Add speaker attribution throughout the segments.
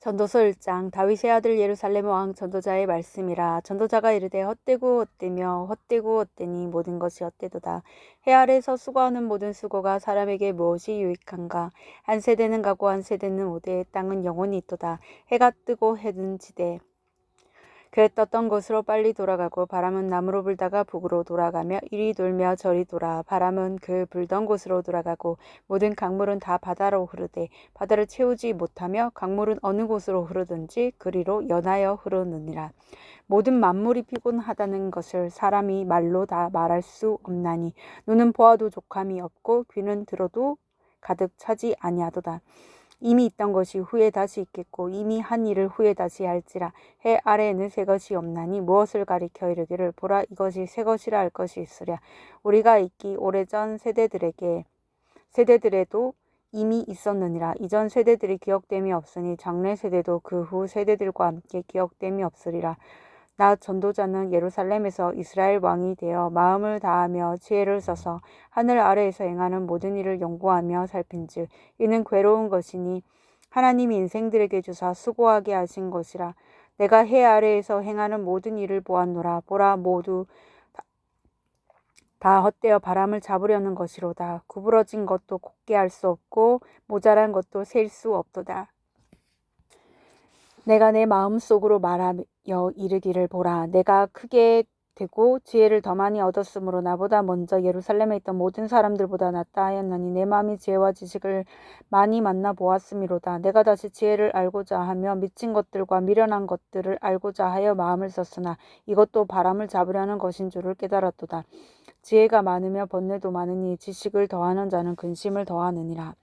Speaker 1: 전도서 1장. 다윗의 아들 예루살렘 왕 전도자의 말씀이라. 전도자가 이르되 헛되고 헛되며 헛되고 헛되니 모든 것이 헛되도다. 해 아래에서 수고하는 모든 수고가 사람에게 무엇이 유익한가. 한 세대는 가고 한 세대는 오되 땅은 영원히 있도다. 해가 뜨고 해는 지되 그 떴던 곳으로 빨리 돌아가고 바람은 남으로 불다가 북으로 돌아가며 이리 돌며 저리 돌아. 바람은 그 불던 곳으로 돌아가고 모든 강물은 다 바다로 흐르되 바다를 채우지 못하며 강물은 어느 곳으로 흐르든지 그리로 연하여 흐르느니라. 모든 만물이 피곤하다는 것을 사람이 말로 다 말할 수 없나니 눈은 보아도 족함이 없고 귀는 들어도 가득 차지 아니하도다. 이미 있던 것이 후에 다시 있겠고 이미 한 일을 후에 다시 할지라. 해 아래에는 새 것이 없나니 무엇을 가리켜 이르기를 보라 이것이 새 것이라 할 것이 있으랴. 우리가 있기 오래전 세대들에도 이미 있었느니라. 이전 세대들이 기억됨이 없으니 장래 세대도 그 후 세대들과 함께 기억됨이 없으리라. 나 전도자는 예루살렘에서 이스라엘 왕이 되어 마음을 다하며 지혜를 써서 하늘 아래에서 행하는 모든 일을 연구하며 살핀즉 이는 괴로운 것이니 하나님이 인생들에게 주사 수고하게 하신 것이라. 내가 해 아래에서 행하는 모든 일을 보았노라. 보라 모두 다 헛되어 바람을 잡으려는 것이로다. 구부러진 것도 곱게 할 수 없고 모자란 것도 셀 수 없도다. 내가 내 마음속으로 말하여 이르기를 보라 내가 크게 되고 지혜를 더 많이 얻었으므로 나보다 먼저 예루살렘에 있던 모든 사람들보다 낫다 하였나니 내 마음이 지혜와 지식을 많이 만나 보았음이로다. 내가 다시 지혜를 알고자 하며 미친 것들과 미련한 것들을 알고자 하여 마음을 썼으나 이것도 바람을 잡으려는 것인 줄을 깨달았도다. 지혜가 많으며 번뇌도 많으니 지식을 더하는 자는 근심을 더하느니라.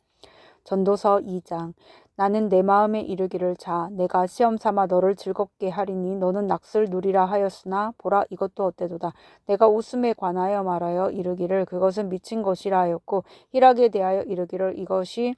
Speaker 1: 전도서 2장. 나는 내 마음에 이르기를 자 내가 시험 삼아 너를 즐겁게 하리니 너는 낙을 누리라 하였으나 보라 이것도 헛되도다. 내가 웃음에 관하여 말하여 이르기를 그것은 미친 것이라 하였고 희락에 대하여 이르기를 이것이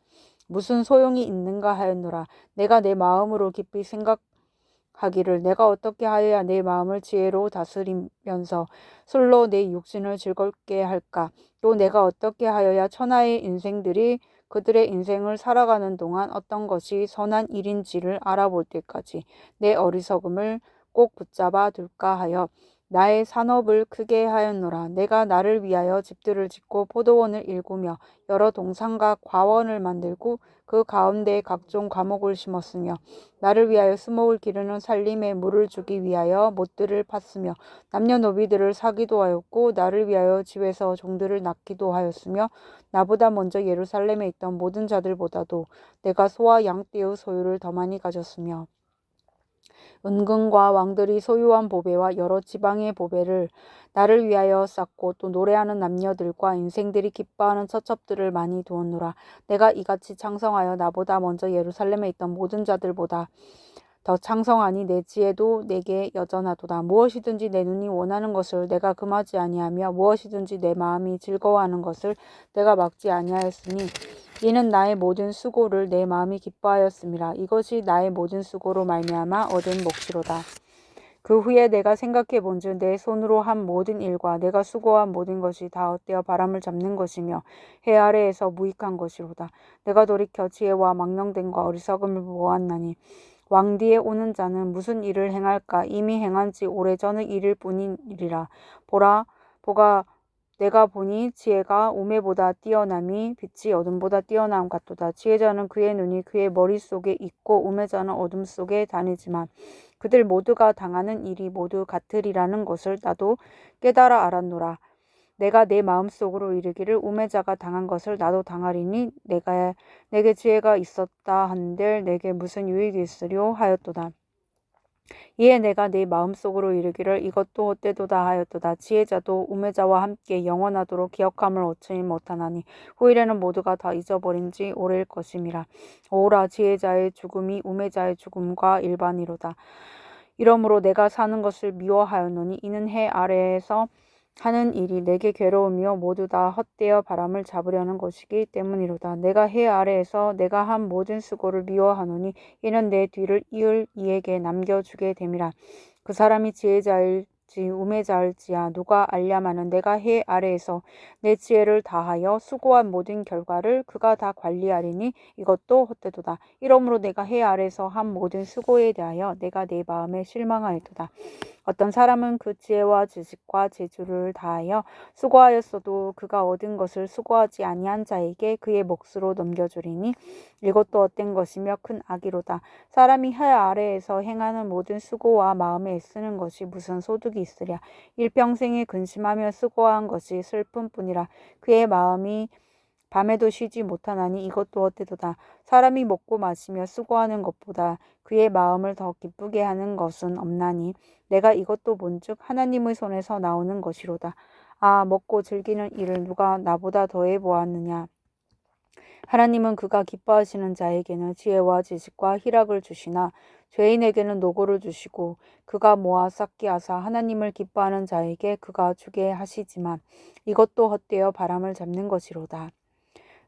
Speaker 1: 무슨 소용이 있는가 하였노라. 내가 내 마음으로 깊이 생각하기를 내가 어떻게 하여야 내 마음을 지혜로 다스리면서 술로 내 육신을 즐겁게 할까. 또 내가 어떻게 하여야 천하의 인생들이 그들의 인생을 살아가는 동안 어떤 것이 선한 일인지를 알아볼 때까지 내 어리석음을 꼭 붙잡아 둘까 하여 나의 산업을 크게 하였노라. 내가 나를 위하여 집들을 짓고 포도원을 일구며 여러 동산과 과원을 만들고 그 가운데 각종 과목을 심었으며 나를 위하여 수목을 기르는 살림에 물을 주기 위하여 못들을 팠으며 남녀노비들을 사기도 하였고 나를 위하여 집에서 종들을 낳기도 하였으며 나보다 먼저 예루살렘에 있던 모든 자들보다도 내가 소와 양떼의 소유를 더 많이 가졌으며 은근과 왕들이 소유한 보배와 여러 지방의 보배를 나를 위하여 쌓고 또 노래하는 남녀들과 인생들이 기뻐하는 처첩들을 많이 두었노라. 내가 이같이 창성하여 나보다 먼저 예루살렘에 있던 모든 자들보다 더 창성하니 내 지혜도 내게 여전하도다. 무엇이든지 내 눈이 원하는 것을 내가 금하지 아니하며 무엇이든지 내 마음이 즐거워하는 것을 내가 막지 아니하였으니 이는 나의 모든 수고를 내 마음이 기뻐하였음이라. 이것이 나의 모든 수고로 말미암아 얻은 몫이로다. 그 후에 내가 생각해 본즉 내 손으로 한 모든 일과 내가 수고한 모든 것이 다 헛되어 바람을 잡는 것이며 해 아래에서 무익한 것이로다. 내가 돌이켜 지혜와 망령됨과 어리석음을 보았나니 왕 뒤에 오는 자는 무슨 일을 행할까. 이미 행한 지 오래전의 일일 뿐이리라. 보가 내가 보니 지혜가 우매보다 뛰어남이 빛이 어둠보다 뛰어남 같도다. 지혜자는 그의 눈이 그의 머릿속에 있고 우매자는 어둠 속에 다니지만 그들 모두가 당하는 일이 모두 같으리라는 것을 나도 깨달아 알았노라. 내가 내 마음속으로 이르기를 우매자가 당한 것을 나도 당하리니 내게 지혜가 있었다 한들 내게 무슨 유익이 있으려 하였도다. 이에 내가 내 마음속으로 이르기를 이것도 헛되도다 하였도다. 지혜자도 우매자와 함께 영원하도록 기억함을 얻지 못하나니 후일에는 모두가 다 잊어버린 지 오래일 것임이라. 오라 지혜자의 죽음이 우매자의 죽음과 일반이로다. 이러므로 내가 사는 것을 미워하였노니 이는 해 아래에서 하는 일이 내게 괴로우며 모두 다 헛되어 바람을 잡으려는 것이기 때문이로다. 내가 해 아래에서 내가 한 모든 수고를 미워하노니 이는 내 뒤를 이을 이에게 남겨주게 됨이라. 그 사람이 지혜자일 어찌 우매자을지야 누가 알랴마는 내가 해 아래에서 내 지혜를 다하여 수고한 모든 결과를 그가 다 관리하리니 이것도 헛되도다. 이러므로 내가 해 아래에서 한 모든 수고에 대하여 내가 내 마음에 실망하였도다. 어떤 사람은 그 지혜와 지식과 재주를 다하여 수고하였어도 그가 얻은 것을 수고하지 아니한 자에게 그의 몫으로 넘겨주리니 이것도 헛된 것이며 큰 악이로다. 사람이 해 아래에서 행하는 모든 수고와 마음에 애쓰는 것이 무슨 소득이 있으랴. 일평생에 근심하며 수고한 것이 슬픔뿐이라. 그의 마음이 밤에도 쉬지 못하나니 이것도 헛되도다. 사람이 먹고 마시며 수고하는 것보다 그의 마음을 더 기쁘게 하는 것은 없나니 내가 이것도 본즉 하나님의 손에서 나오는 것이로다. 아, 먹고 즐기는 일을 누가 나보다 더해 보았느냐. 하나님은 그가 기뻐하시는 자에게는 지혜와 지식과 희락을 주시나 죄인에게는 노고를 주시고 그가 모아 쌓게 하사 하나님을 기뻐하는 자에게 그가 주게 하시지만 이것도 헛되어 바람을 잡는 것이로다.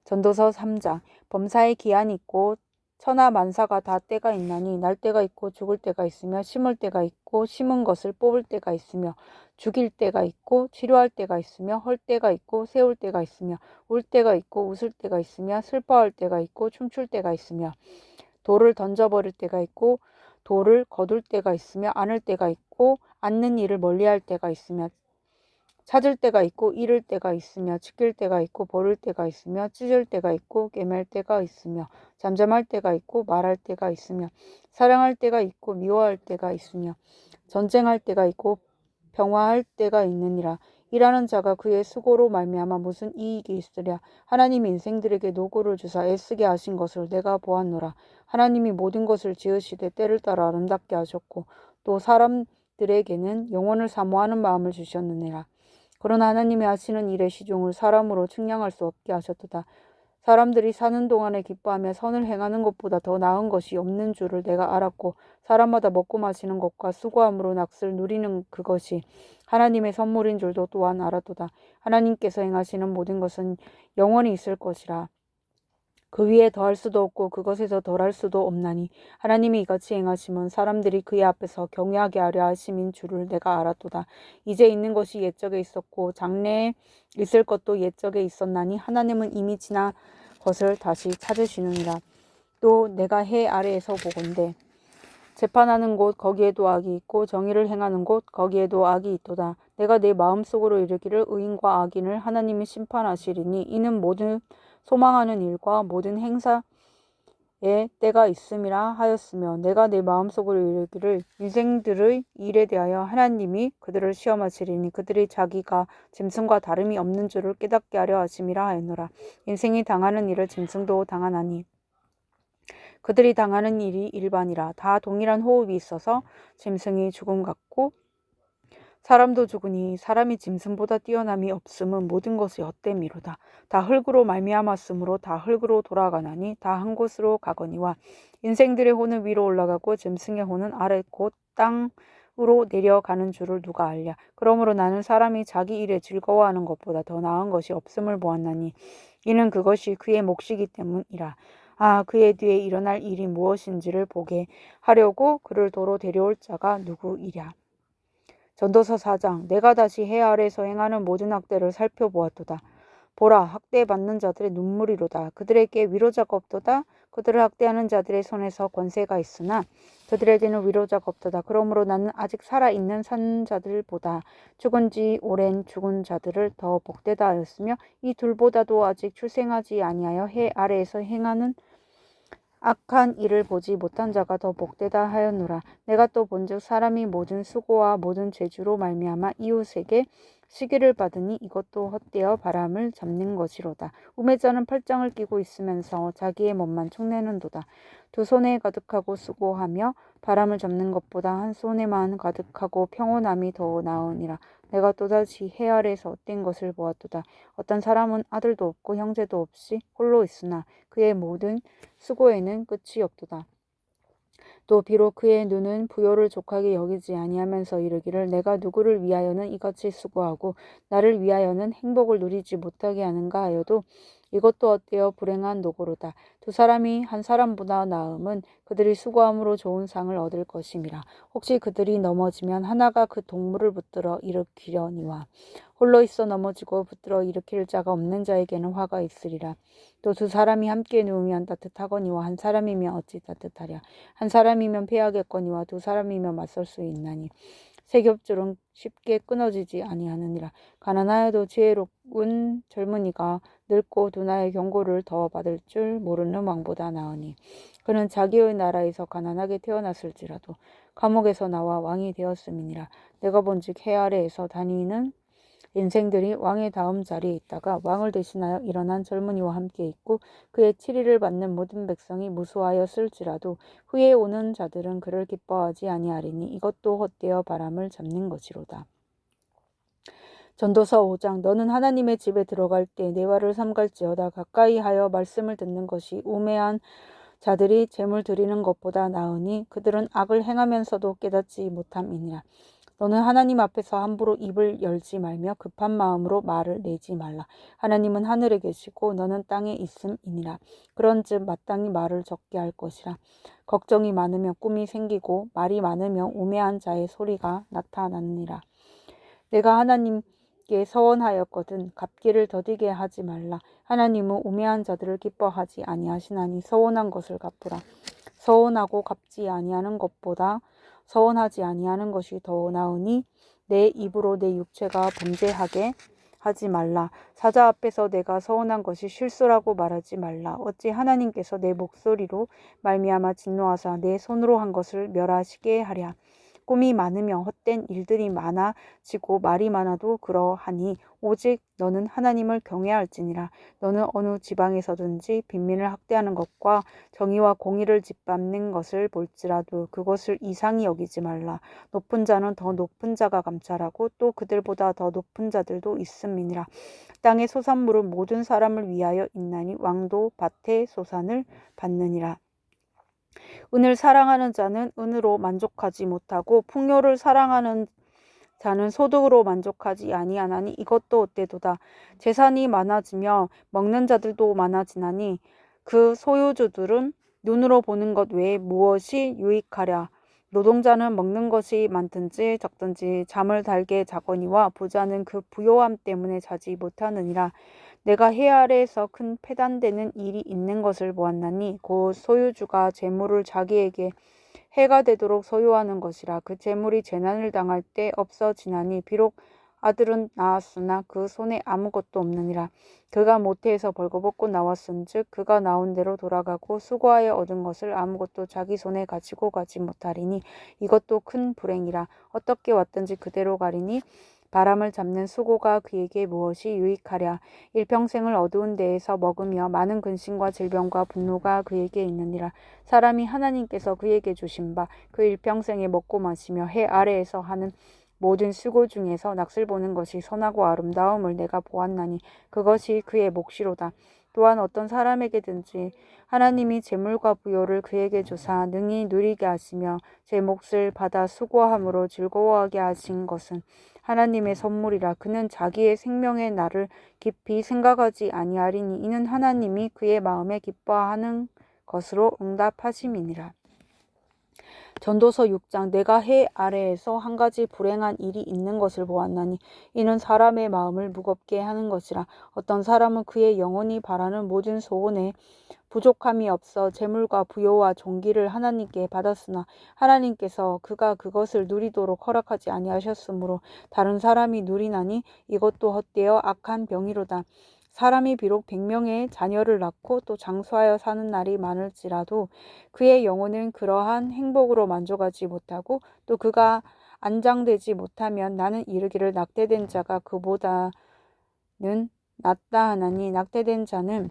Speaker 1: 전도서 3장. 범사에 기한이 있고 천하 만사가 다 때가 있나니 날 때가 있고 죽을 때가 있으며 심을 때가 있고 심은 것을 뽑을 때가 있으며 죽일 때가 있고 치료할 때가 있으며 헐 때가 있고 세울 때가 있으며 울 때가 있고 웃을 때가 있으며 슬퍼할 때가 있고 춤출 때가 있으며 돌을 던져버릴 때가 있고 돌을 거둘 때가 있으며 안을 때가 있고 앉는 일을 멀리할 때가 있으며 찾을 때가 있고 잃을 때가 있으며 지킬 때가 있고 버릴 때가 있으며 찢을 때가 있고 꿰맬 때가 있으며 잠잠할 때가 있고 말할 때가 있으며 사랑할 때가 있고 미워할 때가 있으며 전쟁할 때가 있고 평화할 때가 있느니라. 일하는 자가 그의 수고로 말미암아 무슨 이익이 있으랴. 하나님이 인생들에게 노고를 주사 애쓰게 하신 것을 내가 보았노라. 하나님이 모든 것을 지으시되 때를 따라 아름답게 하셨고 또 사람들에게는 영혼을 사모하는 마음을 주셨느니라. 그러나 하나님이 하시는 일의 시종을 사람으로 측량할 수 없게 하셨도다. 사람들이 사는 동안에 기뻐하며 선을 행하는 것보다 더 나은 것이 없는 줄을 내가 알았고 사람마다 먹고 마시는 것과 수고함으로 낚을 누리는 그것이 하나님의 선물인 줄도 또한 알았도다. 하나님께서 행하시는 모든 것은 영원히 있을 것이라. 그 위에 더할 수도 없고 그것에서 덜할 수도 없나니 하나님이 이같이 행하심은 사람들이 그의 앞에서 경외하게 하려 하심인 줄을 내가 알았도다. 이제 있는 것이 옛적에 있었고 장래에 있을 것도 옛적에 있었나니 하나님은 이미 지난 것을 다시 찾으시느니라. 또 내가 해 아래에서 보건대 재판하는 곳 거기에도 악이 있고 정의를 행하는 곳 거기에도 악이 있도다. 내가 내 마음속으로 이르기를 의인과 악인을 하나님이 심판하시리니 이는 모든 소망하는 일과 모든 행사에 때가 있음이라 하였으며 내가 내 마음속으로 이르기를 인생들의 일에 대하여 하나님이 그들을 시험하시리니 그들이 자기가 짐승과 다름이 없는 줄을 깨닫게 하려 하심이라 하였노라. 인생이 당하는 일을 짐승도 당하나니 그들이 당하는 일이 일반이라. 다 동일한 호흡이 있어서 짐승이 죽음 같고 사람도 죽으니 사람이 짐승보다 뛰어남이 없음은 모든 것이 헛됨이로다. 다 흙으로 말미암았으므로 다 흙으로 돌아가나니 다 한 곳으로 가거니와 인생들의 혼은 위로 올라가고 짐승의 혼은 아래 곧 땅으로 내려가는 줄을 누가 알랴. 그러므로 나는 사람이 자기 일에 즐거워하는 것보다 더 나은 것이 없음을 보았나니 이는 그것이 그의 몫이기 때문이라. 아, 그의 뒤에 일어날 일이 무엇인지를 보게 하려고 그를 도로 데려올 자가 누구이랴. 전도서 4장. 내가 다시 해 아래에서 행하는 모든 학대를 살펴보았도다. 보라, 학대받는 자들의 눈물이로다. 그들에게 위로자가 없도다. 그들을 학대하는 자들의 손에서 권세가 있으나 그들에게는 위로자가 없도다. 그러므로 나는 아직 살아있는 산 자들보다 죽은 지 오랜 죽은 자들을 더 복되다 하였으며 이 둘보다도 아직 출생하지 아니하여 해 아래에서 행하는 악한 일을 보지 못한 자가 더 복되다 하였노라. 내가 또 본즉 사람이 모든 수고와 모든 재주로 말미암아 이웃에게 시기를 받으니 이것도 헛되어 바람을 잡는 것이로다. 우매자는 팔짱을 끼고 있으면서 자기의 몸만 축내는도다. 두 손에 가득하고 수고하며 바람을 잡는 것보다 한 손에만 가득하고 평온함이 더 나으니라. 내가 또다시 해 아래에서 헛된 것을 보았도다. 어떤 사람은 아들도 없고 형제도 없이 홀로 있으나 그의 모든 수고에는 끝이 없도다. 또 비록 그의 눈은 부요를 족하게 여기지 아니하면서 이르기를 내가 누구를 위하여는 이같이 수고하고 나를 위하여는 행복을 누리지 못하게 하는가 하여도 이것도 헛되어 불행한 노고로다. 두 사람이 한 사람보다 나음은 그들이 수고함으로 좋은 상을 얻을 것임이라. 혹시 그들이 넘어지면 하나가 그 동물을 붙들어 일으키려니와 홀로 있어 넘어지고 붙들어 일으킬 자가 없는 자에게는 화가 있으리라. 또 두 사람이 함께 누우면 따뜻하거니와 한 사람이면 어찌 따뜻하랴. 한 사람이면 패하겠거니와 두 사람이면 맞설 수 있나니. 세 겹줄은 쉽게 끊어지지 아니하느니라. 가난하여도 지혜로운 젊은이가 늙고 두나의 경고를 더 받을 줄 모르는 왕보다 나으니. 그는 자기의 나라에서 가난하게 태어났을지라도 감옥에서 나와 왕이 되었음이니라. 내가 본즉 해 아래에서 다니는 인생들이 왕의 다음 자리에 있다가 왕을 대신하여 일어난 젊은이와 함께 있고 그의 치리를 받는 모든 백성이 무수하였을지라도 후에 오는 자들은 그를 기뻐하지 아니하리니 이것도 헛되어 바람을 잡는 것이로다. 전도서 5장 너는 하나님의 집에 들어갈 때 내 말을 삼갈지어다. 가까이 하여 말씀을 듣는 것이 우매한 자들이 재물 드리는 것보다 나으니 그들은 악을 행하면서도 깨닫지 못함이니라. 너는 하나님 앞에서 함부로 입을 열지 말며 급한 마음으로 말을 내지 말라. 하나님은 하늘에 계시고 너는 땅에 있음이니라. 그런즉 마땅히 말을 적게 할 것이라. 걱정이 많으면 꿈이 생기고 말이 많으면 우매한 자의 소리가 나타나느니라. 내가 하나님께 서원하였거든 갚기를 더디게 하지 말라. 하나님은 우매한 자들을 기뻐하지 아니하시나니 서원한 것을 갚으라. 서원하고 갚지 아니하는 것보다 서원하지 아니하는 것이 더 나으니 내 입으로 내 육체가 범죄하게 하지 말라. 사자 앞에서 내가 서원한 것이 실수라고 말하지 말라. 어찌 하나님께서 내 목소리로 말미암아 진노하사 내 손으로 한 것을 멸하시게 하랴. 꿈이 많으며 헛된 일들이 많아지고 말이 많아도 그러하니 오직 너는 하나님을 경외할지니라. 너는 어느 지방에서든지 빈민을 학대하는 것과 정의와 공의를 짓밟는 것을 볼지라도 그것을 이상히 여기지 말라. 높은 자는 더 높은 자가 감찰하고 또 그들보다 더 높은 자들도 있음이니라. 땅의 소산물은 모든 사람을 위하여 있나니 왕도 밭의 소산을 받느니라. 은을 사랑하는 자는 은으로 만족하지 못하고 풍요를 사랑하는 자는 소득으로 만족하지 아니하나니 이것도 헛되도다. 재산이 많아지며 먹는 자들도 많아지나니 그 소유주들은 눈으로 보는 것 외에 무엇이 유익하랴. 노동자는 먹는 것이 많든지 적든지 잠을 달게 자거니와 부자는 그 부요함 때문에 자지 못하느니라. 내가 해 아래에서 큰 패단되는 일이 있는 것을 보았나니 곧 소유주가 재물을 자기에게 해가 되도록 소유하는 것이라. 그 재물이 재난을 당할 때 없어지나니 비록 아들은 낳았으나 그 손에 아무것도 없느니라. 그가 모태에서 벌거벗고 나왔은즉 그가 나온 대로 돌아가고 수고하여 얻은 것을 아무것도 자기 손에 가지고 가지 못하리니 이것도 큰 불행이라. 어떻게 왔든지 그대로 가리니 바람을 잡는 수고가 그에게 무엇이 유익하랴. 일평생을 어두운 데에서 먹으며 많은 근심과 질병과 분노가 그에게 있느니라. 사람이 하나님께서 그에게 주신 바 그 일평생에 먹고 마시며 해 아래에서 하는 모든 수고 중에서 낯을 보는 것이 선하고 아름다움을 내가 보았나니 그것이 그의 몫이로다. 또한 어떤 사람에게든지 하나님이 재물과 부요를 그에게 주사 능히 누리게 하시며 제 몫을 받아 수고함으로 즐거워하게 하신 것은 하나님의 선물이라. 그는 자기의 생명의 날을 깊이 생각하지 아니하리니 이는 하나님이 그의 마음에 기뻐하는 것으로 응답하심이니라. 전도서 6장 내가 해 아래에서 한 가지 불행한 일이 있는 것을 보았나니 이는 사람의 마음을 무겁게 하는 것이라. 어떤 사람은 그의 영혼이 바라는 모든 소원에 부족함이 없어 재물과 부요와 존귀를 하나님께 받았으나 하나님께서 그가 그것을 누리도록 허락하지 아니하셨으므로 다른 사람이 누리나니 이것도 헛되어 악한 병이로다. 사람이 비록 100명의 자녀를 낳고 또 장수하여 사는 날이 많을지라도 그의 영혼은 그러한 행복으로 만족하지 못하고 또 그가 안장되지 못하면 나는 이르기를 낙태된 자가 그보다는 낫다 하나니 낙태된 자는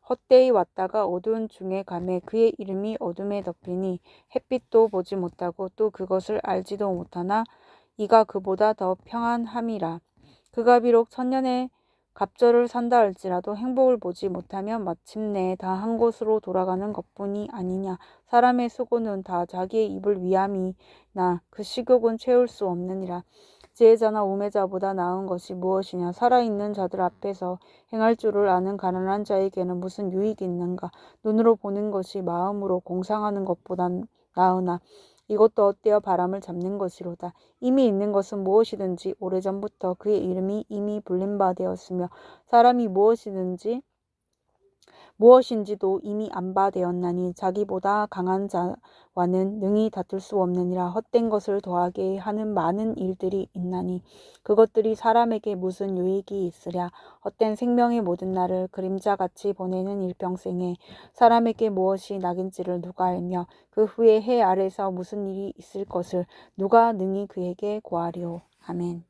Speaker 1: 헛되이 왔다가 어두운 중에 가매 그의 이름이 어둠에 덮이니 햇빛도 보지 못하고 또 그것을 알지도 못하나 이가 그보다 더 평안함이라. 그가 비록 천년의 갑절을 산다 할지라도 행복을 보지 못하면 마침내 다 한 곳으로 돌아가는 것뿐이 아니냐. 사람의 수고는 다 자기의 입을 위함이나 그 식욕은 채울 수 없느니라. 지혜자나 우매자보다 나은 것이 무엇이냐? 살아있는 자들 앞에서 행할 줄을 아는 가난한 자에게는 무슨 유익이 있는가? 눈으로 보는 것이 마음으로 공상하는 것보다 나으나 이것도 엇되어 바람을 잡는 것이로다. 이미 있는 것은 무엇이든지 오래전부터 그의 이름이 이미 불린 바 되었으며 사람이 무엇인지도 이미 안 바 되었나니 자기보다 강한 자와는 능히 다툴 수 없느니라. 헛된 것을 더하게 하는 많은 일들이 있나니 그것들이 사람에게 무슨 유익이 있으랴. 헛된 생명의 모든 날을 그림자같이 보내는 일평생에 사람에게 무엇이 낙인지를 누가 알며 그 후에 해 아래서 무슨 일이 있을 것을 누가 능히 그에게 고하리오. 아멘.